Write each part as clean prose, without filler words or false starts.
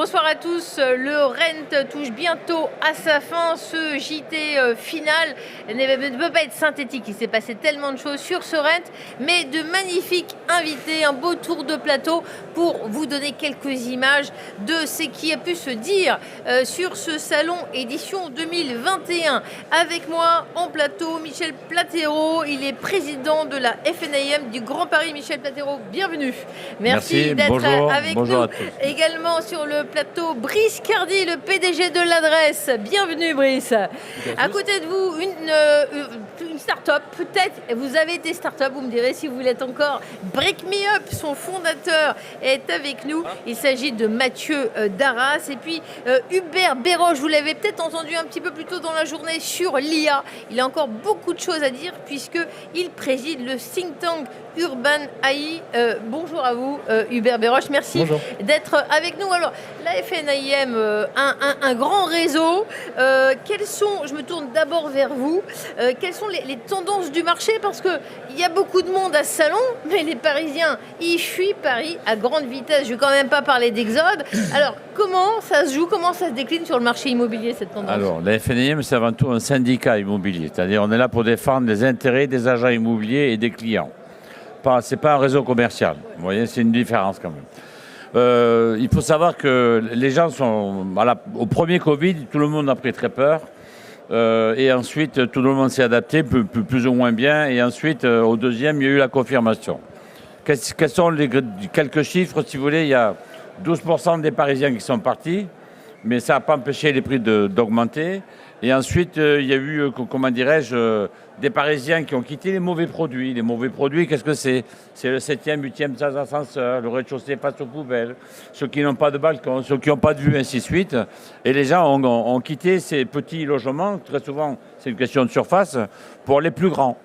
Bonsoir à tous. Le Rent touche bientôt à sa fin. Ce JT final ne peut pas être synthétique. Il s'est passé tellement de choses sur ce Rent, mais de magnifiques invités, un beau tour de plateau pour vous donner quelques images de ce qui a pu se dire sur ce salon édition 2021. Avec moi en plateau, Michel Platero. Il est président de la FNIM du Grand Paris. Michel Platero, bienvenue. Merci d'être avec nous. Également sur le plateau, Brice Cardi, le PDG de l'Adresse. Bienvenue, Brice. À côté de vous, une start-up. Peut-être, vous avez des start-up, vous me direz si vous l'êtes encore. Break Me Up, son fondateur, est avec nous. Il s'agit de Mathieu Darras. Et puis, Hubert Béroche, vous l'avez peut-être entendu un petit peu plus tôt dans la journée sur l'IA. Il a encore beaucoup de choses à dire puisqu'il préside le think tank Urban AI. Bonjour à vous, Hubert Béroche. Merci d'être avec nous. Alors, la FNIM, un grand réseau. Je me tourne d'abord vers vous. Quelles sont les tendances du marché? Parce qu'il y a beaucoup de monde à ce salon, mais les Parisiens, ils fuient Paris à grande vitesse. Je ne vais quand même pas parler d'exode. Alors, comment ça se joue? Comment ça se décline sur le marché immobilier, cette tendance? Alors, la FNIM, c'est avant tout un syndicat immobilier. C'est-à-dire, on est là pour défendre les intérêts des agents immobiliers et des clients. Ce n'est pas un réseau commercial. Vous voyez, c'est une différence quand même. Il faut savoir que les gens sont... au premier Covid, tout le monde a pris très peur. Et ensuite, tout le monde s'est adapté, plus ou moins bien. Et ensuite, au deuxième, il y a eu la confirmation. Quels sont quelques chiffres? Si vous voulez, il y a 12% des Parisiens qui sont partis. Mais ça n'a pas empêché les prix d'augmenter. Et ensuite, il y a eu, comment dirais-je, des Parisiens qui ont quitté les mauvais produits. Les mauvais produits, qu'est-ce que c'est? C'est le 7e, 8e sans ascenseur, le rez-de-chaussée face aux poubelles, ceux qui n'ont pas de balcon, ceux qui n'ont pas de vue, ainsi de suite. Et les gens ont quitté ces petits logements, très souvent, c'est une question de surface, pour les plus grands.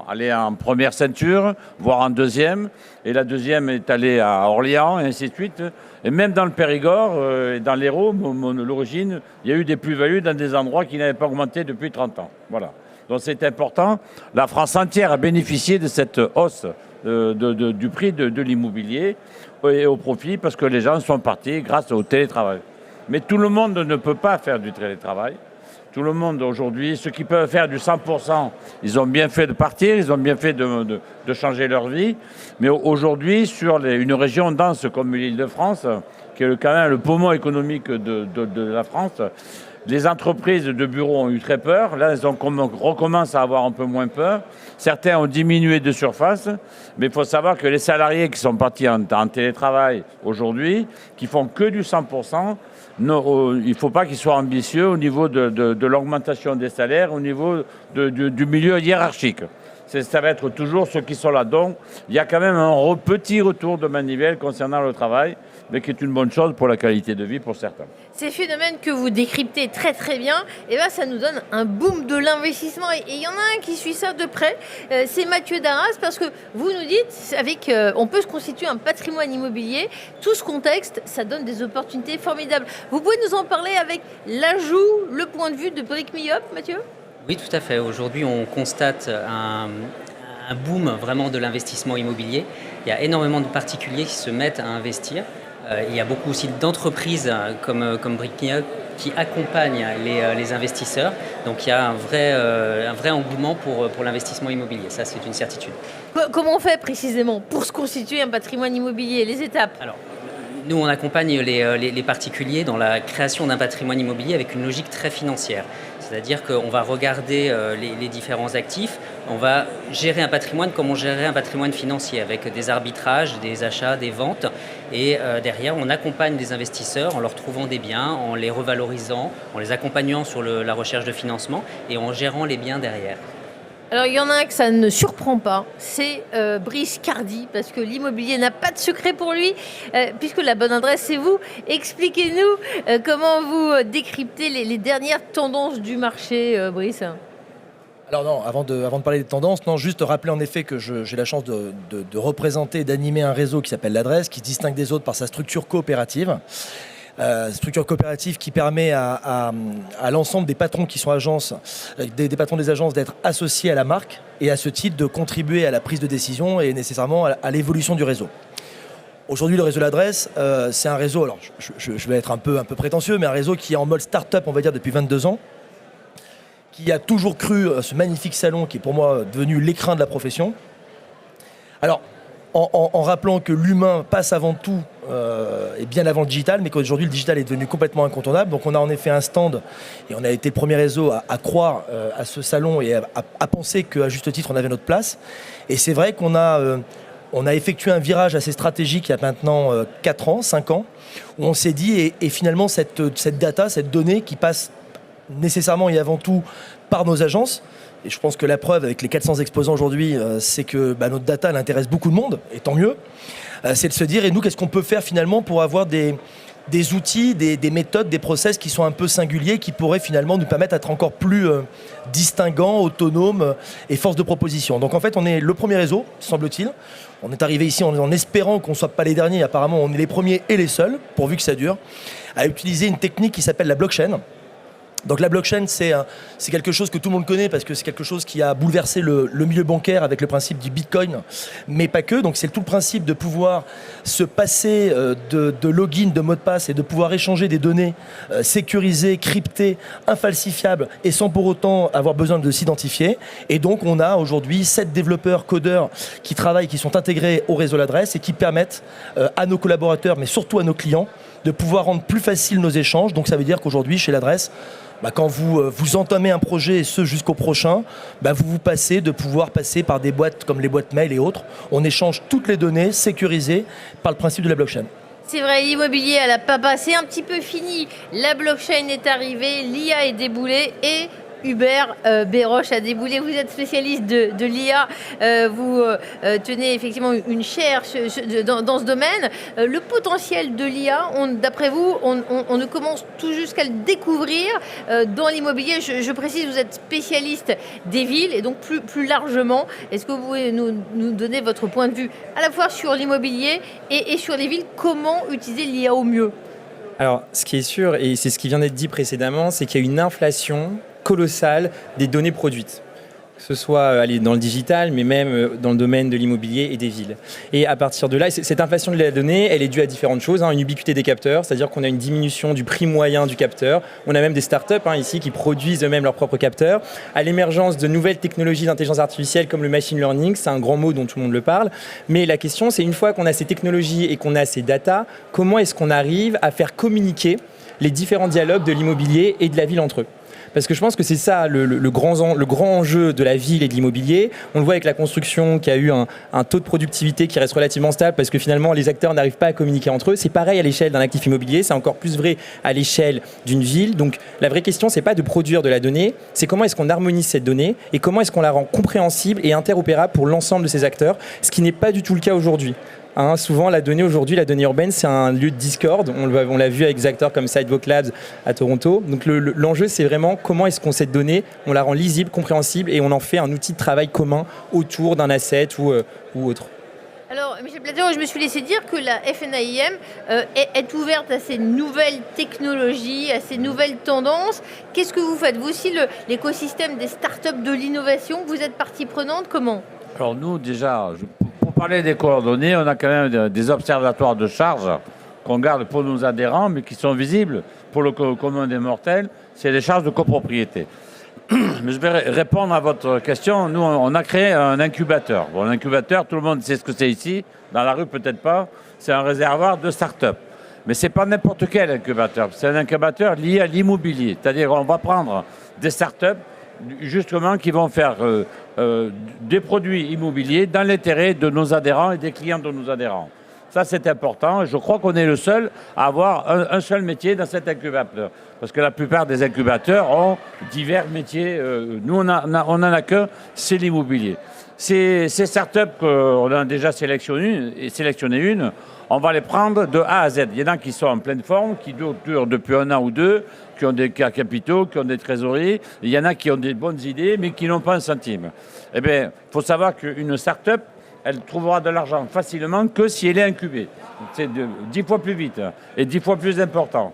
Aller en première ceinture, voire en deuxième. Et la deuxième est allée à Orléans, et ainsi de suite. Et même dans le Périgord, et dans l'Hérault, l'origine, il y a eu des plus-values dans des endroits qui n'avaient pas augmenté depuis 30 ans. Voilà. Donc c'est important. La France entière a bénéficié de cette hausse du prix de l'immobilier et au profit parce que les gens sont partis grâce au télétravail. Mais tout le monde ne peut pas faire du télétravail. Tout le monde aujourd'hui, ceux qui peuvent faire du 100%, ils ont bien fait de partir, ils ont bien fait de changer leur vie. Mais aujourd'hui, sur une région dense comme l'Île-de-France, qui est quand même le poumon économique de la France, les entreprises de bureaux ont eu très peur. Là, elles recommencent à avoir un peu moins peur. Certains ont diminué de surface. Mais il faut savoir que les salariés qui sont partis en télétravail aujourd'hui, qui font que du 100%, il ne faut pas qu'ils soient ambitieux au niveau de l'augmentation des salaires, au niveau du milieu hiérarchique. Ça va être toujours ceux qui sont là. Donc, il y a quand même un petit retour de manivelle concernant le travail, mais qui est une bonne chose pour la qualité de vie pour certains. Ces phénomènes que vous décryptez très très bien, et ben ça nous donne un boom de l'investissement. Et il y en a un qui suit ça de près, c'est Mathieu Darras, parce que vous nous dites, on peut se constituer un patrimoine immobilier, tout ce contexte, ça donne des opportunités formidables. Vous pouvez nous en parler avec l'ajout, le point de vue de Break Me Up, Mathieu? Oui, tout à fait. Aujourd'hui, on constate un boom vraiment de l'investissement immobilier. Il y a énormément de particuliers qui se mettent à investir. Il y a beaucoup aussi d'entreprises comme Break Me Up qui accompagnent les investisseurs. Donc il y a un vrai engouement pour l'investissement immobilier. Ça, c'est une certitude. Comment on fait précisément pour se constituer un patrimoine immobilier? Les étapes? Alors, nous, on accompagne les particuliers dans la création d'un patrimoine immobilier avec une logique très financière. C'est-à-dire qu'on va regarder les différents actifs, on va gérer un patrimoine comme on gérerait un patrimoine financier, avec des arbitrages, des achats, des ventes. Et derrière, on accompagne les investisseurs en leur trouvant des biens, en les revalorisant, en les accompagnant sur la recherche de financement et en gérant les biens derrière. Alors, il y en a un que ça ne surprend pas, c'est Brice Cardi, parce que l'immobilier n'a pas de secret pour lui, puisque la bonne adresse, c'est vous. Expliquez-nous comment vous décryptez les dernières tendances du marché, Brice. Alors non, avant de parler des tendances, non, juste rappeler en effet que j'ai la chance de représenter et d'animer un réseau qui s'appelle l'Adresse, qui se distingue des autres par sa structure coopérative. Structure coopérative qui permet à l'ensemble des patrons qui sont agences, des patrons des agences d'être associés à la marque et à ce titre de contribuer à la prise de décision et nécessairement à l'évolution du réseau. Aujourd'hui, le réseau L'Adresse, c'est un réseau, alors je vais être un peu prétentieux, mais un réseau qui est en mode start-up, on va dire, depuis 22 ans, qui a toujours cru ce magnifique salon qui est pour moi devenu l'écrin de la profession. Alors, en rappelant que l'humain passe avant tout et bien avant le digital, mais qu'aujourd'hui le digital est devenu complètement incontournable. Donc on a en effet un stand et on a été le premier réseau à croire à ce salon et à penser qu'à juste titre on avait notre place. Et c'est vrai qu'on a effectué un virage assez stratégique il y a maintenant 4 ans, 5 ans, où on s'est dit, et finalement cette data, cette donnée qui passe nécessairement et avant tout par nos agences. Et je pense que la preuve avec les 400 exposants aujourd'hui, c'est que notre data elle intéresse beaucoup de monde, et tant mieux. C'est de se dire, et nous, qu'est-ce qu'on peut faire finalement pour avoir des outils, des méthodes, des process qui sont un peu singuliers, qui pourraient finalement nous permettre d'être encore plus distinguants, autonomes et force de proposition. Donc en fait, on est le premier réseau, semble-t-il. On est arrivé ici en espérant qu'on ne soit pas les derniers. Apparemment, on est les premiers et les seuls, pourvu que ça dure, à utiliser une technique qui s'appelle la blockchain. Donc la blockchain, c'est quelque chose que tout le monde connaît parce que c'est quelque chose qui a bouleversé le milieu bancaire avec le principe du Bitcoin, mais pas que. Donc c'est tout le principe de pouvoir se passer de login, de mot de passe et de pouvoir échanger des données sécurisées, cryptées, infalsifiables et sans pour autant avoir besoin de s'identifier. Et donc on a aujourd'hui 7 développeurs, codeurs qui travaillent, qui sont intégrés au réseau L'Adresse et qui permettent à nos collaborateurs, mais surtout à nos clients, de pouvoir rendre plus faciles nos échanges. Donc ça veut dire qu'aujourd'hui, chez L'Adresse, quand vous entamez un projet, et ce jusqu'au prochain, vous passez de pouvoir passer par des boîtes comme les boîtes mail et autres. On échange toutes les données sécurisées par le principe de la blockchain. C'est vrai, l'immobilier, elle n'a pas passé un petit peu fini. La blockchain est arrivée, l'IA est déboulée et Hubert Béroche a déboulé. Vous êtes spécialiste de l'IA. Vous tenez effectivement une chaire dans ce domaine. Le potentiel de l'IA, d'après vous, on ne commence tout juste qu'à le découvrir dans l'immobilier. Je précise, vous êtes spécialiste des villes et donc plus largement. Est-ce que vous pouvez nous donner votre point de vue à la fois sur l'immobilier et sur les villes? Comment utiliser l'IA au mieux? Alors, ce qui est sûr, et c'est ce qui vient d'être dit précédemment, c'est qu'il y a une inflation colossale des données produites, que ce soit dans le digital, mais même dans le domaine de l'immobilier et des villes. Et à partir de là, cette inflation de la donnée, elle est due à différentes choses. Une ubiquité des capteurs, c'est-à-dire qu'on a une diminution du prix moyen du capteur. On a même des startups ici qui produisent eux-mêmes leurs propres capteurs. À l'émergence de nouvelles technologies d'intelligence artificielle comme le machine learning, c'est un grand mot dont tout le monde le parle. Mais la question, c'est une fois qu'on a ces technologies et qu'on a ces data, comment est-ce qu'on arrive à faire communiquer les différents dialogues de l'immobilier et de la ville entre eux? Parce que je pense que c'est ça le grand enjeu de la ville et de l'immobilier. On le voit avec la construction qui a eu un taux de productivité qui reste relativement stable parce que finalement les acteurs n'arrivent pas à communiquer entre eux. C'est pareil à l'échelle d'un actif immobilier, c'est encore plus vrai à l'échelle d'une ville. Donc la vraie question, c'est pas de produire de la donnée, c'est comment est-ce qu'on harmonise cette donnée et comment est-ce qu'on la rend compréhensible et interopérable pour l'ensemble de ces acteurs, ce qui n'est pas du tout le cas aujourd'hui. Souvent, la donnée aujourd'hui, la donnée urbaine, c'est un lieu de discorde. On l'a vu avec des acteurs comme Sidewalk Labs à Toronto. Donc l'enjeu, c'est vraiment comment est-ce qu'on cette donnée, on la rend lisible, compréhensible et on en fait un outil de travail commun autour d'un asset ou autre. Alors, Michel Plateau, je me suis laissé dire que la FNAIM est ouverte à ces nouvelles technologies, à ces nouvelles tendances. Qu'est-ce que vous faites? Vous aussi, l'écosystème des startups de l'innovation, vous êtes partie prenante, comment? Alors nous, déjà, pour parler des coordonnées, on a quand même des observatoires de charge qu'on garde pour nos adhérents, mais qui sont visibles pour le commun des mortels. C'est les charges de copropriété. Mais je vais répondre à votre question. Nous, on a créé un incubateur. Bon, l'incubateur, tout le monde sait ce que c'est ici. Dans la rue, peut-être pas. C'est un réservoir de start-up. Mais ce n'est pas n'importe quel incubateur. C'est un incubateur lié à l'immobilier. C'est-à-dire qu'on va prendre des start-up justement qui vont faire des produits immobiliers dans l'intérêt de nos adhérents et des clients de nos adhérents. Ça, c'est important. Je crois qu'on est le seul à avoir un seul métier dans cet incubateur. Parce que la plupart des incubateurs ont divers métiers. Nous, on n'en a qu'un, c'est l'immobilier. Ces startups qu'on a déjà sélectionné une, on va les prendre de A à Z. Il y en a qui sont en pleine forme, qui durent depuis 1 an ou 2, qui ont des capitaux, qui ont des trésoreries. Il y en a qui ont des bonnes idées, mais qui n'ont pas un centime. Eh bien, il faut savoir qu'une start-up, elle trouvera de l'argent facilement que si elle est incubée. C'est 10 fois plus vite et 10 fois plus important.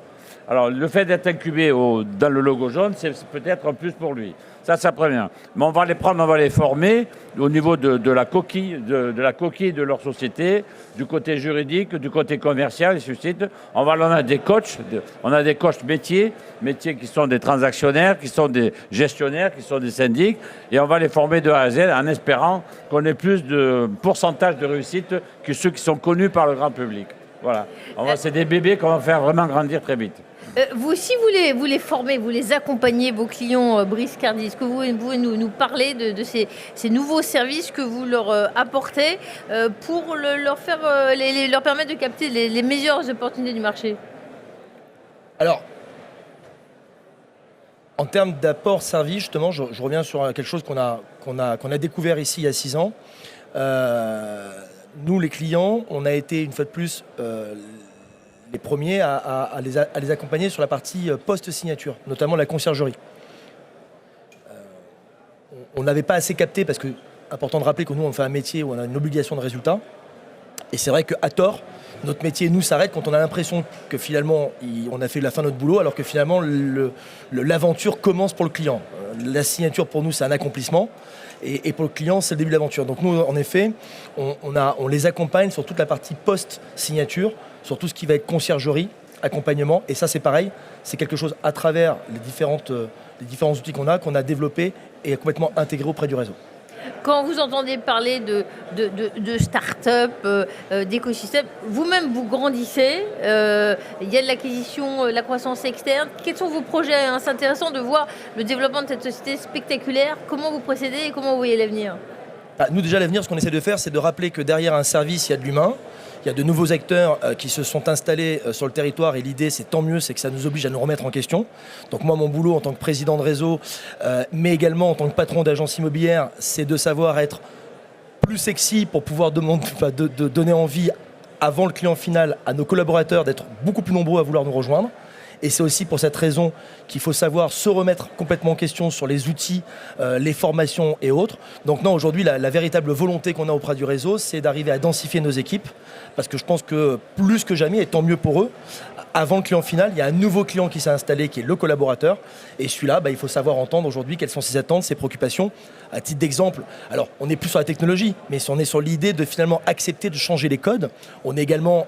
Alors, le fait d'être incubé dans le logo jaune, c'est peut-être un plus pour lui. Ça prévient. Mais on va les prendre, on va les former au niveau de la coquille, de la coquille de leur société, du côté juridique, du côté commercial, et ainsi de suite. On a des coachs, métiers qui sont des transactionnaires, qui sont des gestionnaires, qui sont des syndics, et on va les former de A à Z en espérant qu'on ait plus de pourcentage de réussite que ceux qui sont connus par le grand public. Voilà. C'est des bébés qu'on va faire vraiment grandir très vite. Vous, si vous les formez, vous les accompagnez, vos clients Brice Cardi, est-ce que vous pouvez nous parler de ces nouveaux services que vous leur apportez pour leur permettre de capter les meilleures opportunités du marché? Alors, en termes d'apport service, justement, je reviens sur quelque chose qu'on a découvert ici il y a 6 ans. Nous, les clients, on a été une fois de plus les premiers à les accompagner sur la partie post-signature, notamment la conciergerie. On n'avait pas assez capté, parce que important de rappeler que nous, on fait un métier où on a une obligation de résultat. Et c'est vrai qu'à tort, notre métier, nous, s'arrête quand on a l'impression que finalement, on a fait la fin de notre boulot, alors que finalement, l'aventure commence pour le client. La signature, pour nous, c'est un accomplissement. Et pour le client, c'est le début de l'aventure. Donc nous, en effet, on les accompagne sur toute la partie post-signature, sur tout ce qui va être conciergerie, accompagnement. Et ça, c'est pareil, c'est quelque chose à travers les différents outils qu'on a développés et complètement intégrés auprès du réseau. Quand vous entendez parler de start-up, d'écosystème, vous-même vous grandissez, il y a de l'acquisition, la croissance externe. Quels sont vos projets? C'est intéressant de voir le développement de cette société spectaculaire. Comment vous procédez et comment vous voyez l'avenir? Nous, déjà, l'avenir, ce qu'on essaie de faire, c'est de rappeler que derrière un service, il y a de l'humain. Il y a de nouveaux acteurs qui se sont installés sur le territoire et l'idée, c'est tant mieux, c'est que ça nous oblige à nous remettre en question. Donc moi, mon boulot en tant que président de réseau, mais également en tant que patron d'agence immobilière, c'est de savoir être plus sexy pour pouvoir donner envie avant le client final à nos collaborateurs d'être beaucoup plus nombreux à vouloir nous rejoindre. Et c'est aussi pour cette raison qu'il faut savoir se remettre complètement en question sur les outils, les formations et autres. Donc non, aujourd'hui, la véritable volonté qu'on a auprès du réseau, c'est d'arriver à densifier nos équipes. Parce que je pense que plus que jamais, et tant mieux pour eux, avant le client final, il y a un nouveau client qui s'est installé, qui est le collaborateur. Et celui-là, il faut savoir entendre aujourd'hui quelles sont ses attentes, ses préoccupations. À titre d'exemple, alors on n'est plus sur la technologie, mais on est sur l'idée de finalement accepter de changer les codes. On est également,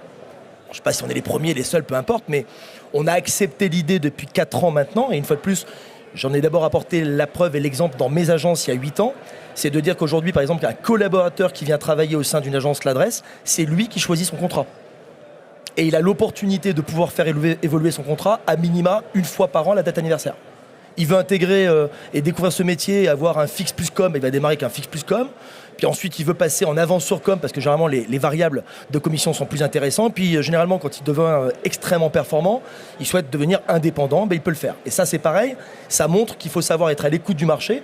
je ne sais pas si on est les premiers, les seuls, peu importe, mais on a accepté l'idée depuis 4 ans maintenant. Et une fois de plus, j'en ai d'abord apporté la preuve et l'exemple dans mes agences il y a 8 ans. C'est de dire qu'aujourd'hui, par exemple, un collaborateur qui vient travailler au sein d'une agence L'Adresse, c'est lui qui choisit son contrat. Et il a l'opportunité de pouvoir faire évoluer son contrat à minima 1 fois par an, la date anniversaire. Il veut intégrer et découvrir ce métier et avoir un fixe plus com, il va démarrer avec un fixe plus com. Puis ensuite, il veut passer en avance sur com parce que généralement, les variables de commission sont plus intéressantes. Puis généralement, quand il devient extrêmement performant, il souhaite devenir indépendant, il peut le faire. Et ça, c'est pareil, ça montre qu'il faut savoir être à l'écoute du marché.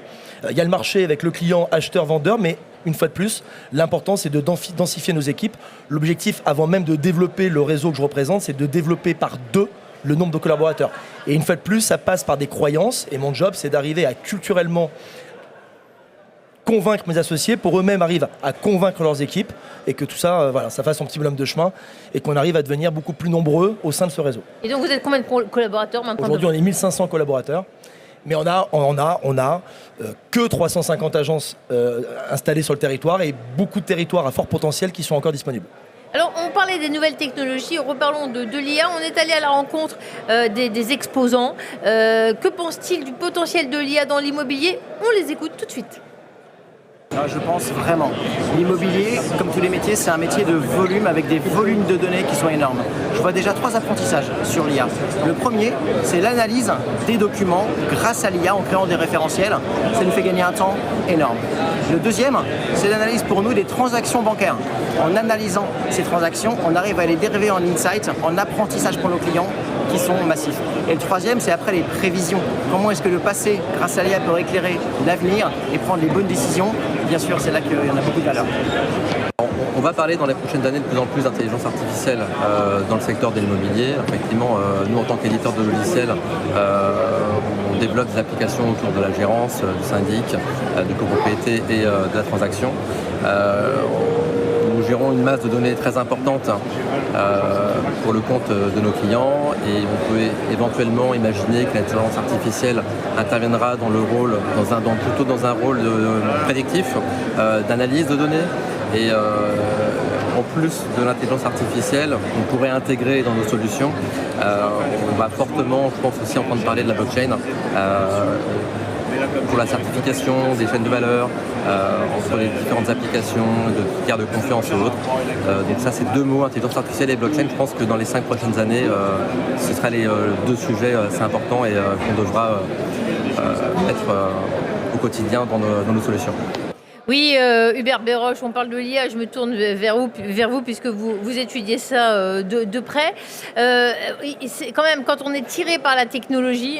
Il y a le marché avec le client acheteur-vendeur, mais une fois de plus, l'important, c'est de densifier nos équipes. L'objectif, avant même de développer le réseau que je représente, c'est de développer par 2 le nombre de collaborateurs. Et une fois de plus, ça passe par des croyances. Et mon job, c'est d'arriver à culturellement convaincre mes associés pour eux-mêmes arrivent à convaincre leurs équipes et que tout ça, ça fasse son petit bonhomme de chemin et qu'on arrive à devenir beaucoup plus nombreux au sein de ce réseau. Et donc, vous êtes combien de collaborateurs maintenant? Aujourd'hui, on est 1500 collaborateurs. Mais on a que 350 agences installées sur le territoire et beaucoup de territoires à fort potentiel qui sont encore disponibles. Alors, on parlait des nouvelles technologies, reparlons de l'IA. On est allé à la rencontre des exposants. Que pensent-ils du potentiel de l'IA dans l'immobilier? On les écoute tout de suite. Je pense vraiment. L'immobilier, comme tous les métiers, c'est un métier de volume avec des volumes de données qui sont énormes. Je vois déjà 3 apprentissages sur l'IA. Le premier, c'est l'analyse des documents grâce à l'IA en créant des référentiels. Ça nous fait gagner un temps énorme. Le deuxième, c'est l'analyse pour nous des transactions bancaires. En analysant ces transactions, on arrive à les dériver en insight, en apprentissage pour nos clients qui sont massifs. Et le troisième, c'est après les prévisions. Comment est-ce que le passé, grâce à l'IA, peut éclairer l'avenir et prendre les bonnes décisions? Bien sûr, c'est là qu'il y en a beaucoup de valeur. On va parler dans les prochaines années de plus en plus d'intelligence artificielle dans le secteur de l'immobilier. Effectivement, nous en tant qu'éditeurs de logiciels, on développe des applications autour de la gérance, du syndic, de copropriété et de la transaction. Nous gérons une masse de données très importante pour le compte de nos clients et on peut éventuellement imaginer que l'intelligence artificielle interviendra dans le rôle, plutôt dans un rôle prédictif, d'analyse de données. Et en plus de l'intelligence artificielle, on pourrait intégrer dans nos solutions. On va fortement, je pense aussi, entendre parler de la blockchain pour la certification des chaînes de valeur entre les différentes applications de tiers de confiance et autres. Donc ça, c'est deux mots, intelligence artificielle et blockchain. Je pense que dans les 5 prochaines années, ce sera les deux sujets assez importants et qu'on devra mettre au quotidien dans nos solutions. Oui, Hubert Béroche, on parle de l'IA, je me tourne vers vous puisque vous étudiez ça de près. C'est quand même, quand on est tiré par la technologie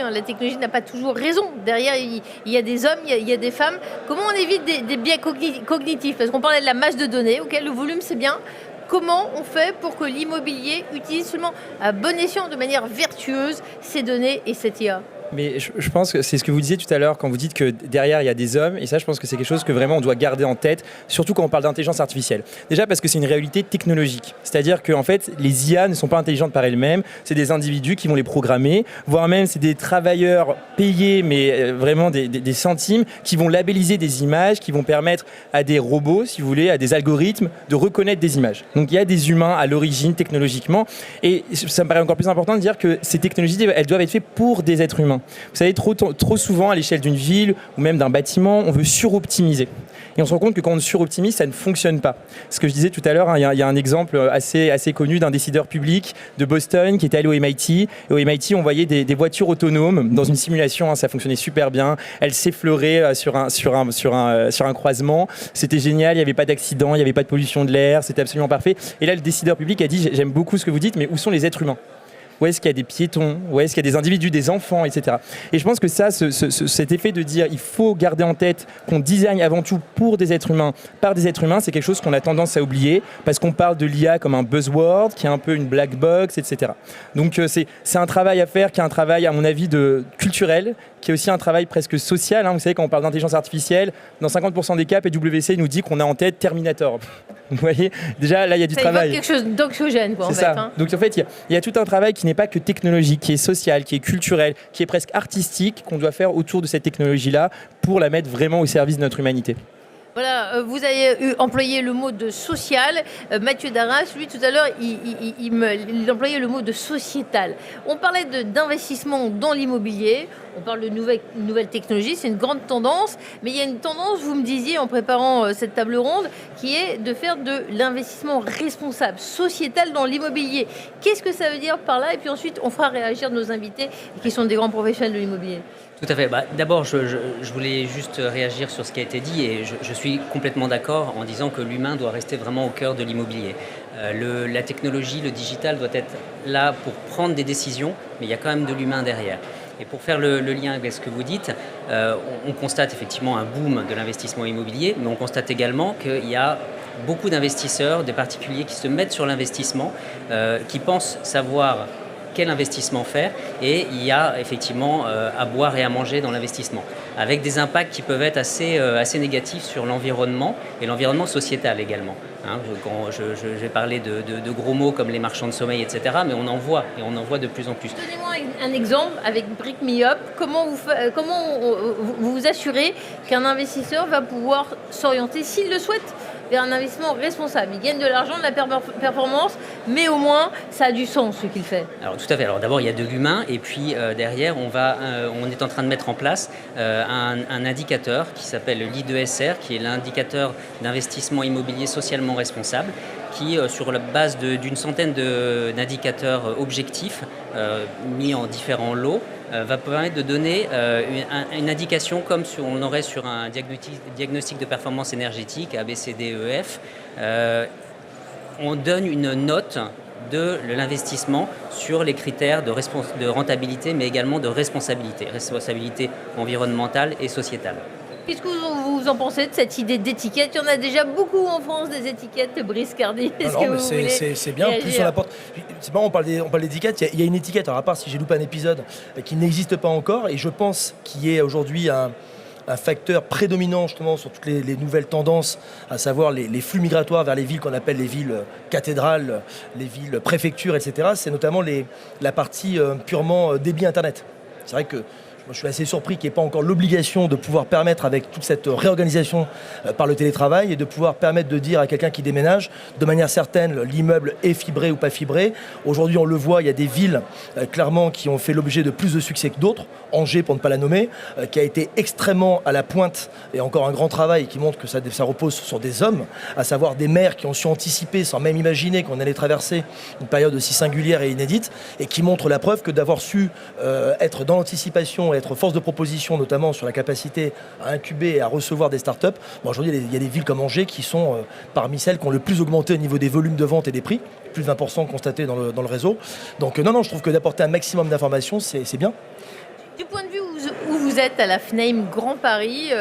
n'a pas toujours raison. Derrière, il y a des hommes, il y a des femmes. Comment on évite des biais cognitifs? Parce qu'on parlait de la masse de données, auquel le volume c'est bien. Comment on fait pour que l'immobilier utilise seulement à bon escient, de manière vertueuse, ces données et cette IA? Mais je pense que c'est ce que vous disiez tout à l'heure quand vous dites que derrière il y a des hommes, et ça je pense que c'est quelque chose que vraiment on doit garder en tête, surtout quand on parle d'intelligence artificielle. Déjà parce que c'est une réalité technologique, c'est-à-dire que en fait les IA ne sont pas intelligentes par elles-mêmes, c'est des individus qui vont les programmer, voire même c'est des travailleurs payés mais vraiment des centimes qui vont labelliser des images, qui vont permettre à des robots, si vous voulez, à des algorithmes de reconnaître des images. Donc il y a des humains à l'origine technologiquement, et ça me paraît encore plus important de dire que ces technologies elles doivent être faites pour des êtres humains. Vous savez, trop souvent, à l'échelle d'une ville ou même d'un bâtiment, on veut suroptimiser. Et on se rend compte que quand on suroptimise, ça ne fonctionne pas. Ce que je disais tout à l'heure, il y a un exemple assez connu d'un décideur public de Boston qui était allé au MIT. Et au MIT, on voyait des voitures autonomes dans une simulation. Ça fonctionnait super bien. Elles s'effleuraient sur un croisement. C'était génial. Il n'y avait pas d'accident, il n'y avait pas de pollution de l'air. C'était absolument parfait. Et là, le décideur public a dit « J'aime beaucoup ce que vous dites, mais où sont les êtres humains ?» Où est-ce qu'il y a des piétons? Où est-ce qu'il y a des individus, des enfants, etc. Et je pense que ça, cet effet de dire il faut garder en tête qu'on design avant tout pour des êtres humains, par des êtres humains, c'est quelque chose qu'on a tendance à oublier parce qu'on parle de l'IA comme un buzzword, qui est un peu une black box, etc. Donc c'est un travail à faire, qui est un travail, à mon avis, culturel, qui est aussi un travail presque social. Vous savez, quand on parle d'intelligence artificielle, dans 50% des cas, PwC nous dit qu'on a en tête Terminator. Vous voyez, déjà là, il y a du travail. C'est quelque chose d'anxiogène, quoi, en fait. Ça. Donc en fait, il y a tout un travail qui n'est pas que technologique, qui est social, qui est culturel, qui est presque artistique, qu'on doit faire autour de cette technologie-là pour la mettre vraiment au service de notre humanité. Voilà, vous avez employé le mot de social. Mathieu Darras, lui, tout à l'heure, il employait le mot de sociétal. On parlait d'investissement dans l'immobilier, on parle de nouvelles technologies, c'est une grande tendance, mais il y a une tendance, vous me disiez en préparant cette table ronde, qui est de faire de l'investissement responsable, sociétal dans l'immobilier. Qu'est-ce que ça veut dire par là? Et puis ensuite, on fera réagir nos invités qui sont des grands professionnels de l'immobilier. Tout à fait. D'abord, je voulais juste réagir sur ce qui a été dit et je suis complètement d'accord en disant que l'humain doit rester vraiment au cœur de l'immobilier. La technologie, le digital doit être là pour prendre des décisions, mais il y a quand même de l'humain derrière. Et pour faire le lien avec ce que vous dites, on constate effectivement un boom de l'investissement immobilier, mais on constate également qu'il y a beaucoup d'investisseurs, des particuliers qui se mettent sur l'investissement, qui pensent savoir quel investissement faire, et il y a effectivement à boire et à manger dans l'investissement, avec des impacts qui peuvent être assez négatifs sur l'environnement et l'environnement sociétal également. Je vais parler de gros mots comme les marchands de sommeil, etc., mais on en voit, et on en voit de plus en plus. Donnez-moi un exemple avec Brick Me Up. Comment vous vous assurez qu'un investisseur va pouvoir s'orienter, s'il le souhaite, vers un investissement responsable? Il gagne de l'argent, de la performance, mais au moins, ça a du sens ce qu'il fait. Alors tout à fait. Alors d'abord, il y a de l'humain, et puis derrière, on est en train de mettre en place un indicateur qui s'appelle l'I2SR, qui est l'indicateur d'investissement immobilier socialement responsable, qui, sur la base d'une centaine d'indicateurs objectifs mis en différents lots, va permettre de donner une indication comme on aurait sur un diagnostic de performance énergétique, ABCDEF. On donne une note de l'investissement sur les critères de rentabilité, mais également de responsabilité environnementale et sociétale. Qu'est-ce que vous en pensez de cette idée d'étiquette? Il y en a déjà beaucoup en France, des étiquettes, Brice Cardi. C'est bien, plus on apporte. C'est marrant, on parle d'étiquette, il y a une étiquette, alors à part si j'ai loupé un épisode, qui n'existe pas encore, et je pense qu'il y a aujourd'hui un un facteur prédominant justement sur toutes les nouvelles tendances, à savoir les flux migratoires vers les villes qu'on appelle les villes cathédrales, les villes préfectures, etc. C'est notamment la partie purement débit Internet. C'est vrai que je suis assez surpris qu'il n'y ait pas encore l'obligation de pouvoir permettre, avec toute cette réorganisation par le télétravail, et de pouvoir permettre de dire à quelqu'un qui déménage, de manière certaine, l'immeuble est fibré ou pas fibré. Aujourd'hui, on le voit, il y a des villes, clairement, qui ont fait l'objet de plus de succès que d'autres. Angers, pour ne pas la nommer, qui a été extrêmement à la pointe, et encore un grand travail qui montre que ça repose sur des hommes, à savoir des maires qui ont su anticiper, sans même imaginer qu'on allait traverser une période aussi singulière et inédite, et qui montre la preuve que d'avoir su être dans l'anticipation, être force de proposition, notamment sur la capacité à incuber et à recevoir des startups. Bon, aujourd'hui, il y a des villes comme Angers qui sont parmi celles qui ont le plus augmenté au niveau des volumes de vente et des prix, plus de 20% constatés dans le réseau. Donc non, je trouve que d'apporter un maximum d'informations, c'est bien. Du point de vue où vous êtes à la FNAIM Grand Paris,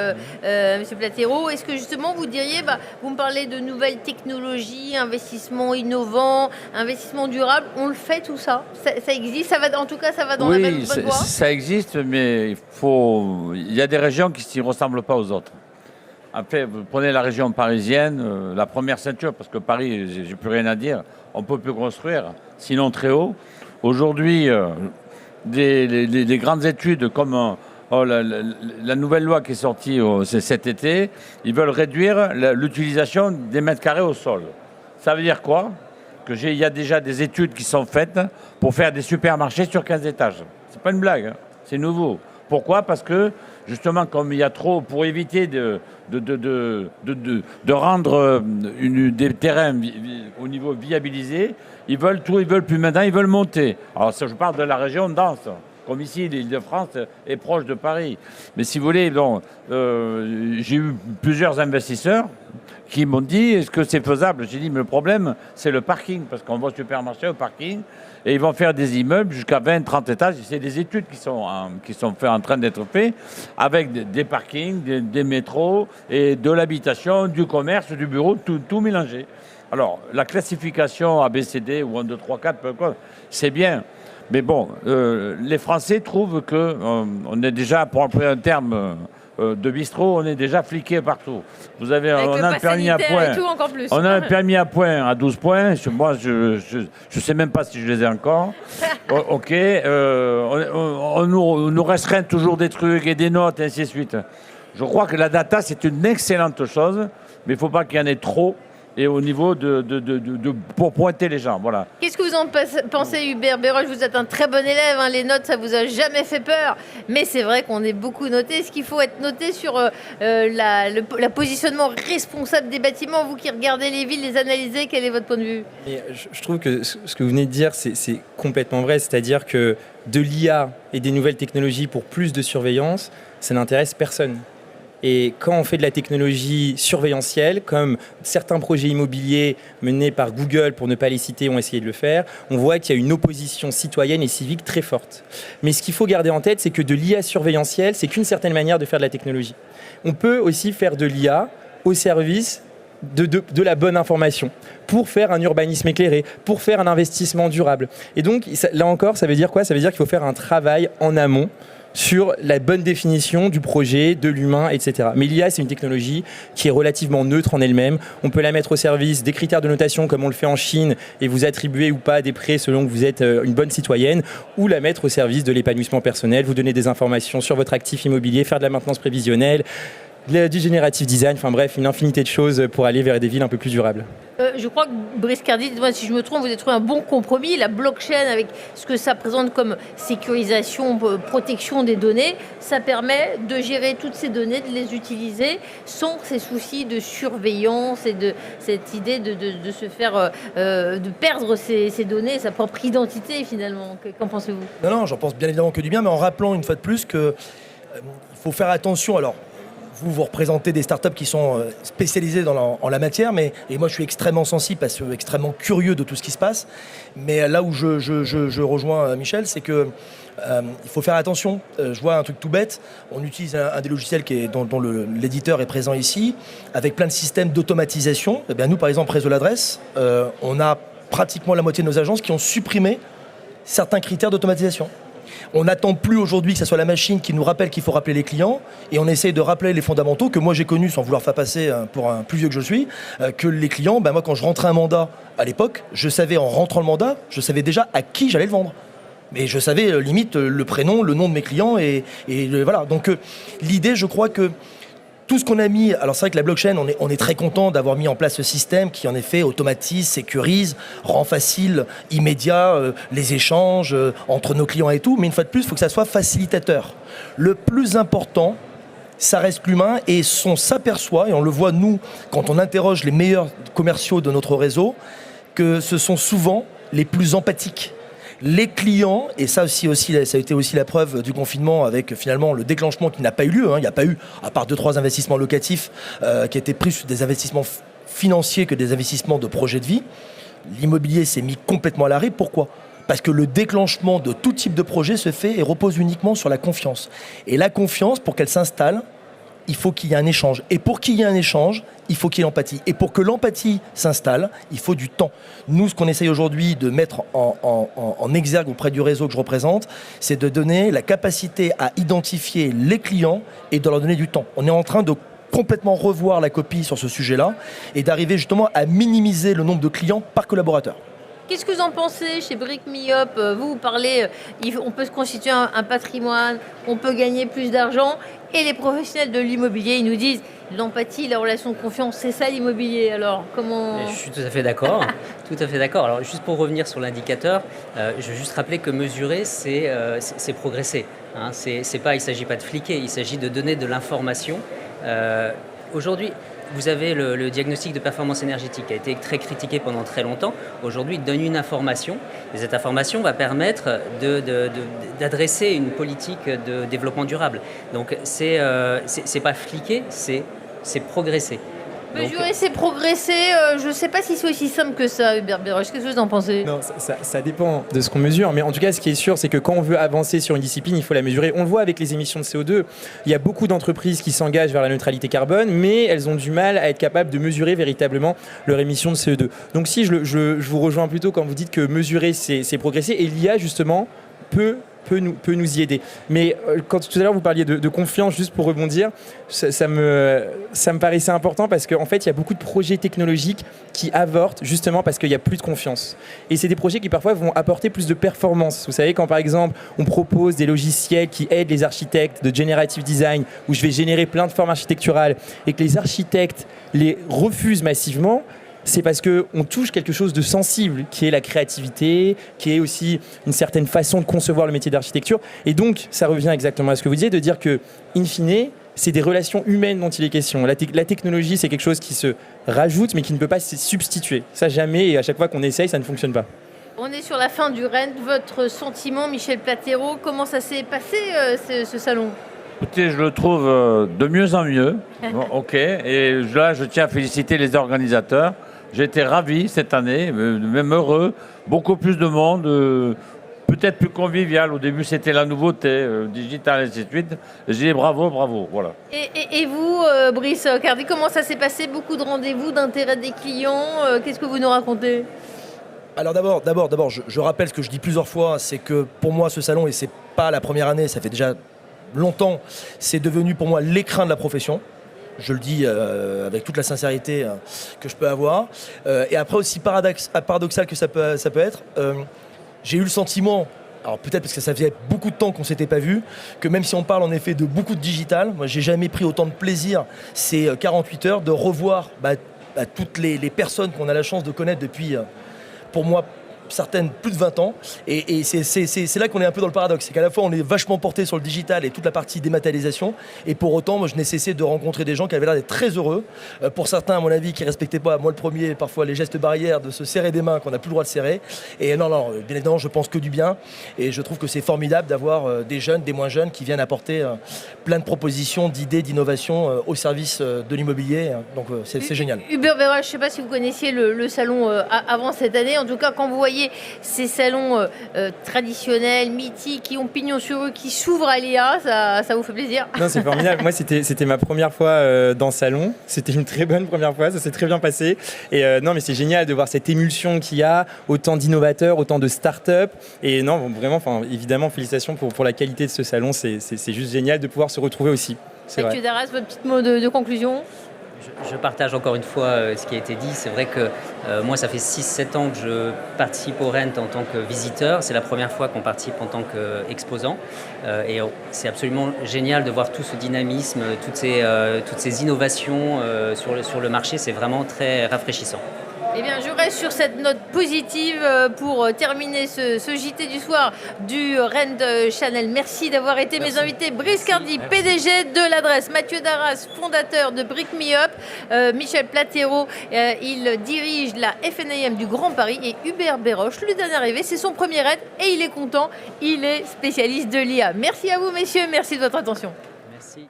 Monsieur Platero, est-ce que justement vous diriez, vous me parlez de nouvelles technologies, investissements innovants, investissements durables, on le fait tout ça, ça existe, en tout cas ça va dans la bonne voie? Oui, ça existe, mais il y a des régions qui ne s'y ressemblent pas aux autres. Après, vous prenez la région parisienne, la première ceinture, parce que Paris, j'ai plus rien à dire, on ne peut plus construire, sinon très haut. Aujourd'hui, des grandes études comme la nouvelle loi qui est sortie cet été, ils veulent réduire l'utilisation des mètres carrés au sol. Ça veut dire quoi? Il y a déjà des études qui sont faites pour faire des supermarchés sur 15 étages. C'est pas une blague, hein, c'est nouveau. Pourquoi? Parce que justement, comme il y a trop, pour éviter de rendre des terrains au niveau viabilisé, ils veulent plus maintenant, ils veulent monter. Alors ça, je parle de la région dense, comme ici, l'Île-de-France est proche de Paris. Mais si vous voulez, j'ai eu plusieurs investisseurs qui m'ont dit, est-ce que c'est faisable? J'ai dit, mais le problème, c'est le parking, parce qu'on va au supermarché au parking, et ils vont faire des immeubles jusqu'à 20, 30 étages. C'est des études qui sont en train d'être faites, avec des parkings, des métros, et de l'habitation, du commerce, du bureau, tout mélangé. Alors, la classification ABCD ou 1, 2, 3, 4, c'est bien. Mais bon, les Français trouvent qu'on est déjà, pour employer un terme de bistrot, on est déjà fliqué partout. On a un permis à points. On a un permis à points à 12 points. Moi, je sais même pas si je les ai encore. OK. On nous restreint toujours des trucs et des notes, et ainsi de suite. Je crois que la data, c'est une excellente chose, mais il ne faut pas qu'il y en ait trop. Et au niveau pour pointer les gens, voilà. Qu'est-ce que vous en pensez, Hubert Béroche? Vous êtes un très bon élève, hein, les notes, ça vous a jamais fait peur. Mais c'est vrai qu'on est beaucoup noté. Est-ce qu'il faut être noté sur le positionnement responsable des bâtiments? Vous qui regardez les villes, les analysez, quel est votre point de vue? Et je trouve que ce que vous venez de dire, c'est complètement vrai. C'est-à-dire que de l'IA et des nouvelles technologies pour plus de surveillance, ça n'intéresse personne. Et quand on fait de la technologie surveillentielle, comme certains projets immobiliers menés par Google, pour ne pas les citer, ont essayé de le faire, on voit qu'il y a une opposition citoyenne et civique très forte. Mais ce qu'il faut garder en tête, c'est que de l'IA surveillentielle, c'est qu'une certaine manière de faire de la technologie. On peut aussi faire de l'IA au service de la bonne information, pour faire un urbanisme éclairé, pour faire un investissement durable. Et donc, là encore, ça veut dire quoi? Ça veut dire qu'il faut faire un travail en amont sur la bonne définition du projet, de l'humain, etc. Mais l'IA, c'est une technologie qui est relativement neutre en elle-même. On peut la mettre au service des critères de notation comme on le fait en Chine et vous attribuer ou pas des prêts selon que vous êtes une bonne citoyenne, ou la mettre au service de l'épanouissement personnel, vous donner des informations sur votre actif immobilier, faire de la maintenance prévisionnelle, du générative design, enfin bref, une infinité de choses pour aller vers des villes un peu plus durables. Je crois que Brice Cardi, dites-moi si je me trompe, vous avez trouvé un bon compromis. La blockchain, avec ce que ça présente comme sécurisation, protection des données, ça permet de gérer toutes ces données, de les utiliser sans ces soucis de surveillance et de cette idée de se faire, de perdre ces données, sa propre identité finalement. Qu'en pensez-vous? Non, j'en pense bien évidemment que du bien, mais en rappelant une fois de plus qu'il faut faire attention. Alors, vous représentez des startups qui sont spécialisées en la matière, et moi je suis extrêmement sensible, parce que extrêmement curieux de tout ce qui se passe. Mais là où je rejoins Michel, c'est que il faut faire attention. Je vois un truc tout bête. On utilise un des logiciels dont l'éditeur est présent ici, avec plein de systèmes d'automatisation. Eh bien, nous, par exemple, Réseau L'Adresse, on a pratiquement la moitié de nos agences qui ont supprimé certains critères d'automatisation. On n'attend plus aujourd'hui que ce soit la machine qui nous rappelle qu'il faut rappeler les clients, et on essaye de rappeler les fondamentaux que moi j'ai connus, sans vouloir faire passer pour un plus vieux que je suis, que les clients, moi quand je rentrais un mandat à l'époque, je savais en rentrant le mandat, je savais déjà à qui j'allais le vendre. Mais je savais limite le prénom, le nom de mes clients, et voilà. Donc l'idée, je crois que tout ce qu'on a mis, alors c'est vrai que la blockchain, on est très content d'avoir mis en place ce système qui en effet automatise, sécurise, rend facile, immédiat les échanges entre nos clients et tout, mais une fois de plus, il faut que ça soit facilitateur. Le plus important, ça reste l'humain, et on s'aperçoit, et on le voit nous, quand on interroge les meilleurs commerciaux de notre réseau, que ce sont souvent les plus empathiques. Les clients, et ça aussi, ça a été aussi la preuve du confinement avec finalement le déclenchement qui n'a pas eu lieu. Il n'y a pas eu, à part 2-3 investissements locatifs qui étaient pris sur des investissements financiers que des investissements de projet de vie. L'immobilier s'est mis complètement à l'arrêt. Pourquoi ? Parce que le déclenchement de tout type de projet se fait et repose uniquement sur la confiance. Et la confiance, pour qu'elle s'installe, il faut qu'il y ait un échange. Et pour qu'il y ait un échange, il faut qu'il y ait l'empathie. Et pour que l'empathie s'installe, il faut du temps. Nous, ce qu'on essaye aujourd'hui de mettre en exergue auprès du réseau que je représente, c'est de donner la capacité à identifier les clients et de leur donner du temps. On est en train de complètement revoir la copie sur ce sujet-là et d'arriver justement à minimiser le nombre de clients par collaborateur. Qu'est-ce que vous en pensez chez Brick Me Up ? Vous parlez, on peut se constituer un patrimoine, on peut gagner plus d'argent. Et les professionnels de l'immobilier, ils nous disent l'empathie, la relation de confiance, c'est ça l'immobilier. Alors, comment... Je suis tout à fait d'accord. Tout à fait d'accord. Alors, juste pour revenir sur l'indicateur, je veux juste rappeler que mesurer, c'est progresser. Hein. Il ne s'agit pas de fliquer, il s'agit de donner de l'information. Aujourd'hui, vous avez le diagnostic de performance énergétique qui a été très critiqué pendant très longtemps. Aujourd'hui, il donne une information et cette information va permettre d'adresser une politique de développement durable. Donc, c'est pas fliquer, c'est progresser. Mesurer, c'est progresser. Je ne sais pas si c'est aussi simple que ça, Hubert Béroche. Qu'est-ce que vous en pensez ? Non, ça dépend de ce qu'on mesure. Mais en tout cas, ce qui est sûr, c'est que quand on veut avancer sur une discipline, il faut la mesurer. On le voit avec les émissions de CO2. Il y a beaucoup d'entreprises qui s'engagent vers la neutralité carbone, mais elles ont du mal à être capables de mesurer véritablement leur émission de CO2. Donc si je vous rejoins plutôt quand vous dites que mesurer, c'est progresser, et l'IA, justement, peut nous y aider. Mais quand tout à l'heure vous parliez de confiance, juste pour rebondir, ça me paraissait important parce qu'en fait il y a beaucoup de projets technologiques qui avortent justement parce qu'il n'y a plus de confiance. Et c'est des projets qui parfois vont apporter plus de performance. Vous savez, quand par exemple on propose des logiciels qui aident les architectes de generative design, où je vais générer plein de formes architecturales et que les architectes les refusent massivement, c'est parce qu'on touche quelque chose de sensible, qui est la créativité, qui est aussi une certaine façon de concevoir le métier d'architecture. Et donc, ça revient exactement à ce que vous disiez, de dire que, in fine, c'est des relations humaines dont il est question. La technologie, c'est quelque chose qui se rajoute, mais qui ne peut pas se substituer. Ça, jamais, et à chaque fois qu'on essaye, ça ne fonctionne pas. On est sur la fin du Rent. Votre sentiment, Michel Platero, comment ça s'est passé, ce salon ? Écoutez, je le trouve de mieux en mieux. Bon, ok. Et là, je tiens à féliciter les organisateurs. J'ai été ravi cette année, même heureux. Beaucoup plus de monde, peut-être plus convivial. Au début, c'était la nouveauté, digital, et ainsi de suite. J'ai dit bravo, voilà. Et vous, Brice Cardi, comment ça s'est passé ? Beaucoup de rendez-vous, d'intérêt des clients. Qu'est-ce que vous nous racontez ? Alors d'abord, je rappelle ce que je dis plusieurs fois, c'est que pour moi, ce salon, et c'est pas la première année, ça fait déjà longtemps, c'est devenu pour moi l'écrin de la profession. Je le dis avec toute la sincérité que je peux avoir. Et après, aussi paradoxal que ça peut être, j'ai eu le sentiment, alors peut-être parce que ça faisait beaucoup de temps qu'on ne s'était pas vu, que même si on parle en effet de beaucoup de digital, moi j'ai jamais pris autant de plaisir ces 48 heures de revoir toutes les personnes qu'on a la chance de connaître depuis, pour moi, certaines plus de 20 ans, et c'est là qu'on est un peu dans le paradoxe, c'est qu'à la fois on est vachement porté sur le digital et toute la partie dématérialisation, et pour autant moi je n'ai céessé de rencontrer des gens qui avaient l'air d'être très heureux, pour certains à mon avis qui respectaient pas, moi le premier, parfois les gestes barrières de se serrer des mains qu'on n'a plus le droit de serrer, et non, bien évidemment je pense que du bien, et je trouve que c'est formidable d'avoir des jeunes, des moins jeunes qui viennent apporter plein de propositions, d'idées, d'innovations au service de l'immobilier, donc c'est génial. Hubert Béroche, je ne sais pas si vous connaissiez le salon avant cette année, en tout cas quand vous voyez côtoyer ces salons traditionnels, mythiques, qui ont pignon sur eux, qui s'ouvrent à l'IA, ça vous fait plaisir? Non, c'est formidable. Moi, c'était ma première fois dans ce salon. C'était une très bonne première fois, ça s'est très bien passé. Et non, mais c'est génial de voir cette émulsion qu'il y a, autant d'innovateurs, autant de start-up. Et non, vraiment, évidemment, félicitations pour la qualité de ce salon. C'est juste génial de pouvoir se retrouver aussi. Mathieu Darras, votre petit mot de conclusion? Je partage encore une fois ce qui a été dit. C'est vrai que moi, ça fait 6-7 ans que je participe au Rent en tant que visiteur. C'est la première fois qu'on participe en tant qu'exposant. Et c'est absolument génial de voir tout ce dynamisme, toutes ces innovations sur le marché. C'est vraiment très rafraîchissant. Eh bien, je reste sur cette note positive pour terminer ce JT du soir du Rent Channel. Merci d'avoir été mes invités. Brice Cardy, PDG de l'Adresse, Mathieu Darras, fondateur de Brick Me Up, Michel Platero, il dirige la FNIM du Grand Paris, et Hubert Béroche, le dernier arrivé, c'est son premier Rent et il est content, il est spécialiste de l'IA. Merci à vous, messieurs, merci de votre attention. Merci.